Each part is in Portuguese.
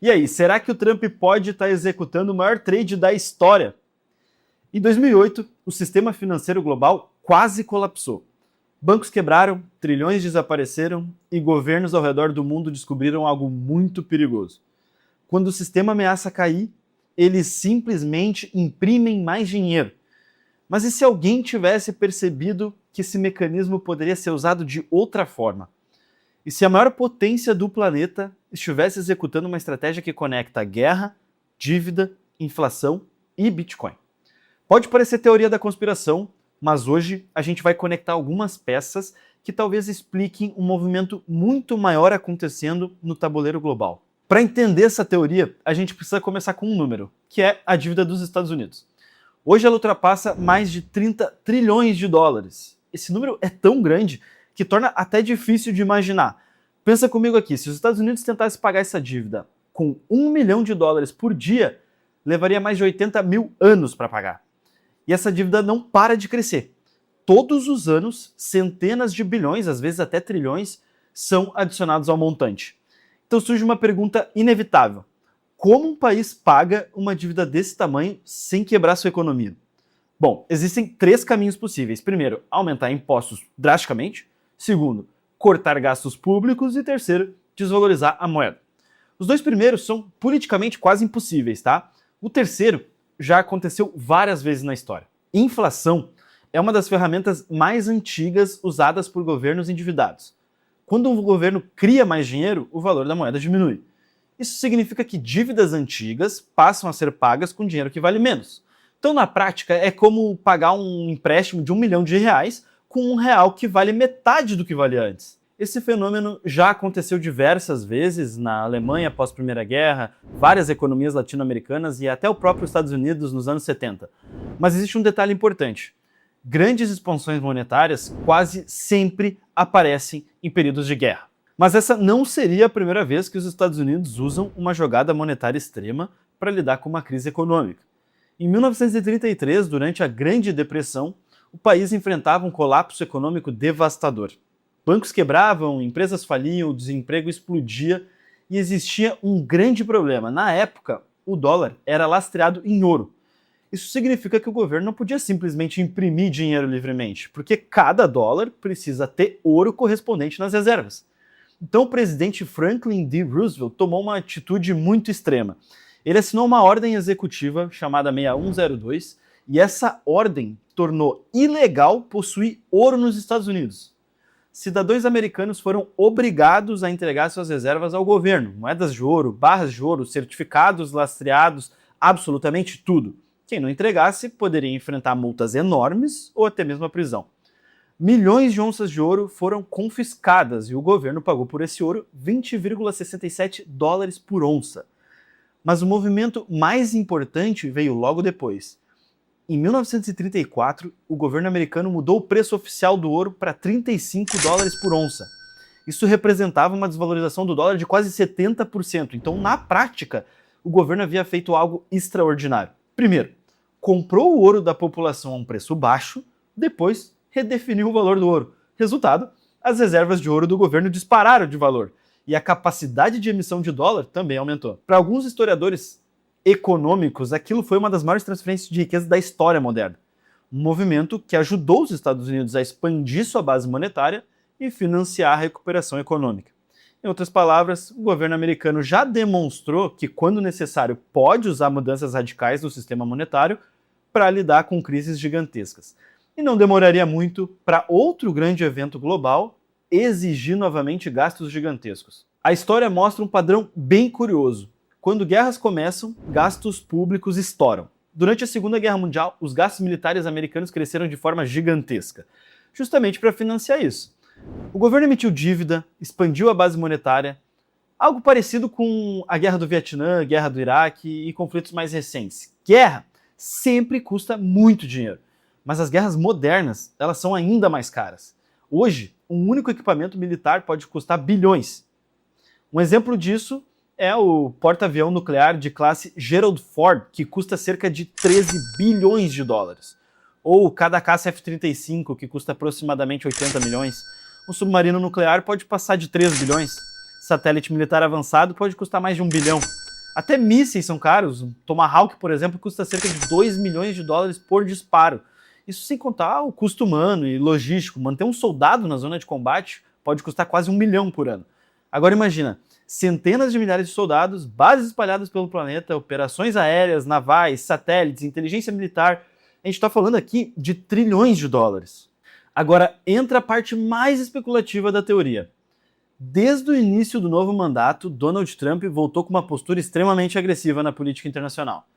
E aí, será que o Trump pode estar executando o maior trade da história? Em 2008, o sistema financeiro global quase colapsou. Bancos quebraram, trilhões desapareceram e governos ao redor do mundo descobriram algo muito perigoso. Quando o sistema ameaça cair, eles simplesmente imprimem mais dinheiro. Mas e se alguém tivesse percebido que esse mecanismo poderia ser usado de outra forma? E se a maior potência do planeta estivesse executando uma estratégia que conecta guerra, dívida, inflação e Bitcoin? Pode parecer teoria da conspiração, mas hoje a gente vai conectar algumas peças que talvez expliquem um movimento muito maior acontecendo no tabuleiro global. Para entender essa teoria, a gente precisa começar com um número, que é a dívida dos Estados Unidos. Hoje ela ultrapassa mais de 30 trilhões de dólares. Esse número é tão grande que torna até difícil de imaginar. Pensa comigo aqui, se os Estados Unidos tentassem pagar essa dívida com $1 milhão por dia, levaria mais de 80 mil anos para pagar. E essa dívida não para de crescer. Todos os anos, centenas de bilhões, às vezes até trilhões, são adicionados ao montante. Então surge uma pergunta inevitável. Como um país paga uma dívida desse tamanho sem quebrar sua economia? Bom, existem 3 caminhos possíveis. Primeiro, aumentar impostos drasticamente. Segundo, cortar gastos públicos. E terceiro, desvalorizar a moeda. Os 2 primeiros são politicamente quase impossíveis, tá? O terceiro já aconteceu várias vezes na história. Inflação é uma das ferramentas mais antigas usadas por governos endividados. Quando um governo cria mais dinheiro, o valor da moeda diminui. Isso significa que dívidas antigas passam a ser pagas com dinheiro que vale menos. Então, na prática, é como pagar um empréstimo de R$1 milhão com R$1 que vale metade do que valia antes. Esse fenômeno já aconteceu diversas vezes na Alemanha após a Primeira Guerra, várias economias latino-americanas e até o próprio Estados Unidos nos anos 70. Mas existe um detalhe importante. Grandes expansões monetárias quase sempre aparecem em períodos de guerra. Mas essa não seria a primeira vez que os Estados Unidos usam uma jogada monetária extrema para lidar com uma crise econômica. Em 1933, durante a Grande Depressão, o país enfrentava um colapso econômico devastador. Bancos quebravam, empresas faliam, o desemprego explodia e existia um grande problema. Na época, o dólar era lastreado em ouro. Isso significa que o governo não podia simplesmente imprimir dinheiro livremente, porque cada dólar precisa ter ouro correspondente nas reservas. Então o presidente Franklin D. Roosevelt tomou uma atitude muito extrema. Ele assinou uma ordem executiva chamada 6102 e essa ordem tornou ilegal possuir ouro nos Estados Unidos. Cidadãos americanos foram obrigados a entregar suas reservas ao governo, moedas de ouro, barras de ouro, certificados lastreados, absolutamente tudo. Quem não entregasse poderia enfrentar multas enormes ou até mesmo a prisão. Milhões de onças de ouro foram confiscadas e o governo pagou por esse ouro $20,67 por onça. Mas o movimento mais importante veio logo depois. Em 1934, o governo americano mudou o preço oficial do ouro para $35 por onça. Isso representava uma desvalorização do dólar de quase 70%. Então, na prática, o governo havia feito algo extraordinário. Primeiro, comprou o ouro da população a um preço baixo, depois redefiniu o valor do ouro. Resultado, as reservas de ouro do governo dispararam de valor e a capacidade de emissão de dólar também aumentou. Para alguns historiadores econômicos, aquilo foi uma das maiores transferências de riqueza da história moderna. Um movimento que ajudou os Estados Unidos a expandir sua base monetária e financiar a recuperação econômica. Em outras palavras, o governo americano já demonstrou que, quando necessário, pode usar mudanças radicais no sistema monetário para lidar com crises gigantescas. E não demoraria muito para outro grande evento global exigir novamente gastos gigantescos. A história mostra um padrão bem curioso. Quando guerras começam, gastos públicos estouram. Durante a Segunda Guerra Mundial, os gastos militares americanos cresceram de forma gigantesca, justamente para financiar isso. O governo emitiu dívida, expandiu a base monetária, algo parecido com a Guerra do Vietnã, Guerra do Iraque e conflitos mais recentes. Guerra sempre custa muito dinheiro, mas as guerras modernas, elas são ainda mais caras. Hoje, um único equipamento militar pode custar bilhões. Um exemplo disso é o porta-avião nuclear de classe Gerald Ford, que custa cerca de 13 bilhões de dólares. Ou cada caça F-35, que custa aproximadamente 80 milhões. Um submarino nuclear pode passar de 3 bilhões. Satélite militar avançado pode custar mais de 1 bilhão. Até mísseis são caros. Um Tomahawk, por exemplo, custa cerca de 2 milhões de dólares por disparo. Isso sem contar o custo humano e logístico. Manter um soldado na zona de combate pode custar quase 1 milhão por ano. Agora imagina, centenas de milhares de soldados, bases espalhadas pelo planeta, operações aéreas, navais, satélites, inteligência militar. A gente está falando aqui de trilhões de dólares. Agora entra a parte mais especulativa da teoria. Desde o início do novo mandato, Donald Trump voltou com uma postura extremamente agressiva na política internacional.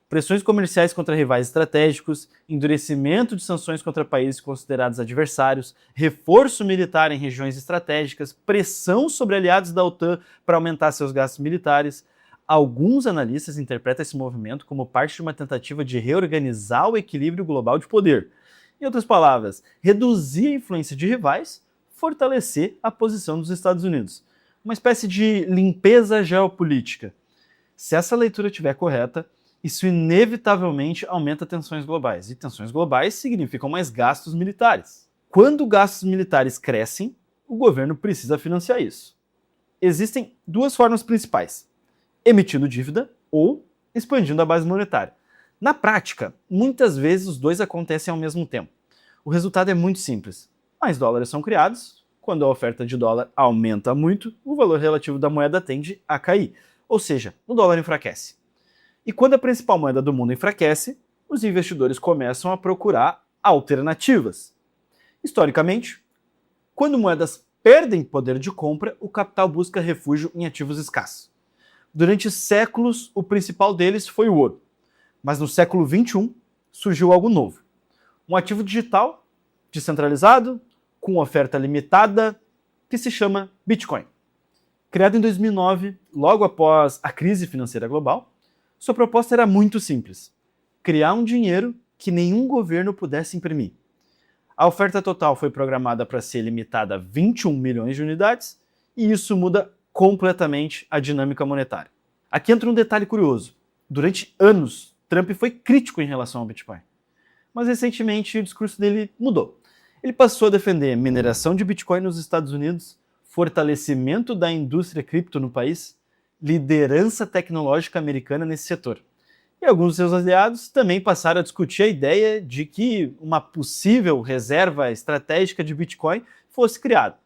Pressões comerciais contra rivais estratégicos, endurecimento de sanções contra países considerados adversários, reforço militar em regiões estratégicas, pressão sobre aliados da OTAN para aumentar seus gastos militares. Alguns analistas interpretam esse movimento como parte de uma tentativa de reorganizar o equilíbrio global de poder. Em outras palavras, reduzir a influência de rivais, fortalecer a posição dos Estados Unidos. Uma espécie de limpeza geopolítica. Se essa leitura estiver correta, isso inevitavelmente aumenta tensões globais. E tensões globais significam mais gastos militares. Quando gastos militares crescem, o governo precisa financiar isso. Existem duas formas principais: emitindo dívida ou expandindo a base monetária. Na prática, muitas vezes os dois acontecem ao mesmo tempo. O resultado é muito simples. Mais dólares são criados, quando a oferta de dólar aumenta muito, o valor relativo da moeda tende a cair, ou seja, o dólar enfraquece. E quando a principal moeda do mundo enfraquece, os investidores começam a procurar alternativas. Historicamente, quando moedas perdem poder de compra, o capital busca refúgio em ativos escassos. Durante séculos, o principal deles foi o ouro. Mas no século XXI, surgiu algo novo. Um ativo digital, descentralizado, com oferta limitada, que se chama Bitcoin. Criado em 2009, logo após a crise financeira global, sua proposta era muito simples: criar um dinheiro que nenhum governo pudesse imprimir. A oferta total foi programada para ser limitada a 21 milhões de unidades, e isso muda completamente a dinâmica monetária. Aqui entra um detalhe curioso. Durante anos, Trump foi crítico em relação ao Bitcoin. Mas recentemente o discurso dele mudou. Ele passou a defender mineração de Bitcoin nos Estados Unidos, fortalecimento da indústria cripto no país, liderança tecnológica americana nesse setor. E alguns de seus aliados também passaram a discutir a ideia de que uma possível reserva estratégica de Bitcoin fosse criada.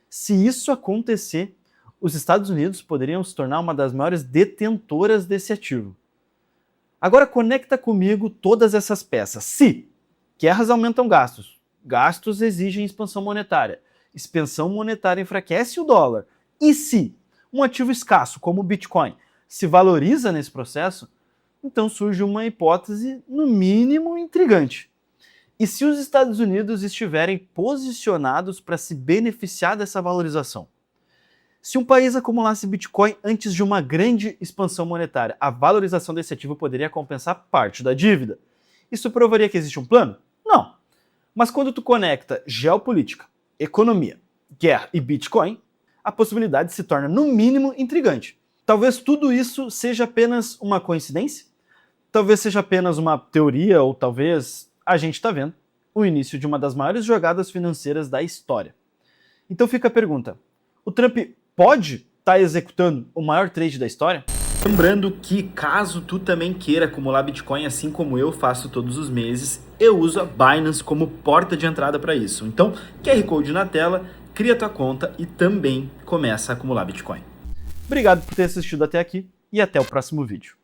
Se isso acontecer, os Estados Unidos poderiam se tornar uma das maiores detentoras desse ativo. Agora conecta comigo todas essas peças. Se guerras aumentam gastos, gastos exigem expansão monetária, expansão monetária enfraquece o dólar, e se um ativo escasso como o Bitcoin se valoriza nesse processo, então surge uma hipótese no mínimo intrigante. E se os Estados Unidos estiverem posicionados para se beneficiar dessa valorização? Se um país acumulasse Bitcoin antes de uma grande expansão monetária, a valorização desse ativo poderia compensar parte da dívida. Isso provaria que existe um plano? Não. Mas quando tu conecta geopolítica, economia, guerra e Bitcoin, a possibilidade se torna no mínimo intrigante. Talvez tudo isso seja apenas uma coincidência? Talvez seja apenas uma teoria, ou talvez a gente está vendo o início de uma das maiores jogadas financeiras da história. Então fica a pergunta: o Trump pode estar executando o maior trade da história? Lembrando que caso tu também queira acumular Bitcoin assim como eu faço todos os meses, eu uso a Binance como porta de entrada para isso. Então, QR Code na tela, cria tua conta e também começa a acumular Bitcoin. Obrigado por ter assistido até aqui e até o próximo vídeo.